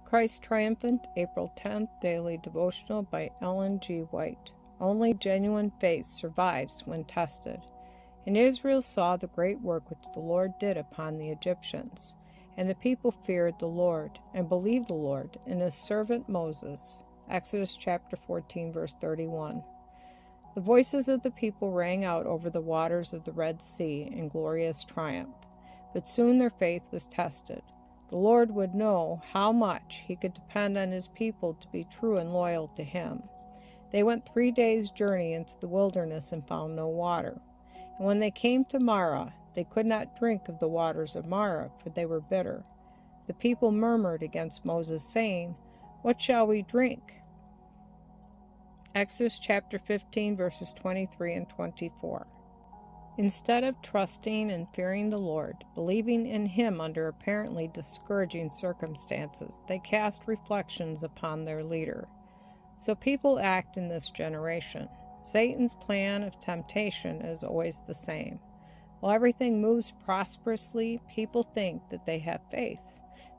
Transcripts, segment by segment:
Christ Triumphant, April 10th, Daily Devotional by Ellen G. White. Only genuine faith survives when tested. And Israel saw the great work which the Lord did upon the Egyptians. And the people feared the Lord, and believed the Lord, and his servant Moses. Exodus chapter 14, verse 31. The voices of the people rang out over the waters of the Red Sea in glorious triumph. But soon their faith was tested. The Lord would know how much he could depend on his people to be true and loyal to him. They went 3 days' journey into the wilderness and found no water. And when they came to Marah, they could not drink of the waters of Marah, for they were bitter. The people murmured against Moses, saying, "What shall we drink?" Exodus chapter 15, verses 23 and 24. Instead of trusting and fearing the Lord, believing in him under apparently discouraging circumstances, they cast reflections upon their leader. So people act in this generation. Satan's plan of temptation is always the same. While everything moves prosperously, people think that they have faith.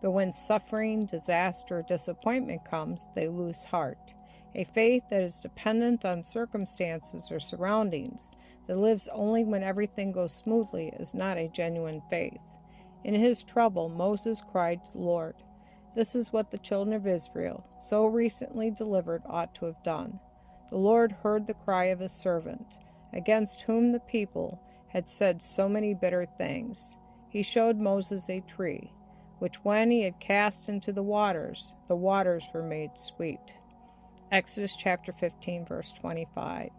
But when suffering, disaster, or disappointment comes, they lose heart. A faith that is dependent on circumstances or surroundings, that lives only when everything goes smoothly, is not a genuine faith. In his trouble, Moses cried to the Lord. This is what the children of Israel, so recently delivered, ought to have done. The Lord heard the cry of his servant, against whom the people had said so many bitter things. He showed Moses a tree, which when he had cast into the waters were made sweet. Exodus chapter 15, verse 25.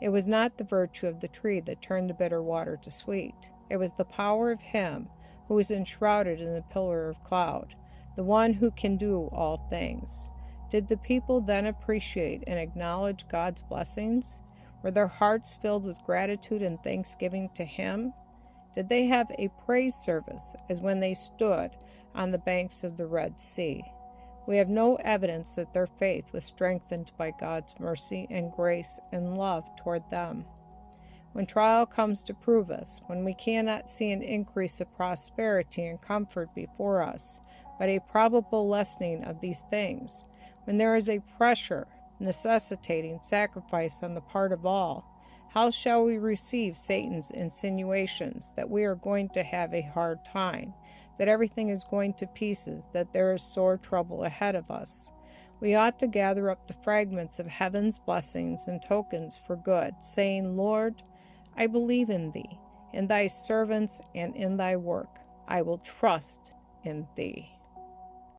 It was not the virtue of the tree that turned the bitter water to sweet. It was the power of him who was enshrouded in the pillar of cloud, the one who can do all things. Did the people then appreciate and acknowledge God's blessings? Were their hearts filled with gratitude and thanksgiving to him? Did they have a praise service as when they stood on the banks of the Red Sea? We have no evidence that their faith was strengthened by God's mercy and grace and love toward them. When trial comes to prove us, when we cannot see an increase of prosperity and comfort before us, but a probable lessening of these things, when there is a pressure necessitating sacrifice on the part of all, how shall we receive Satan's insinuations that we are going to have a hard time, that everything is going to pieces, that there is sore trouble ahead of us? We ought to gather up the fragments of heaven's blessings and tokens for good, saying, Lord, I believe in thee, in thy servants, and in thy work. I will trust in thee.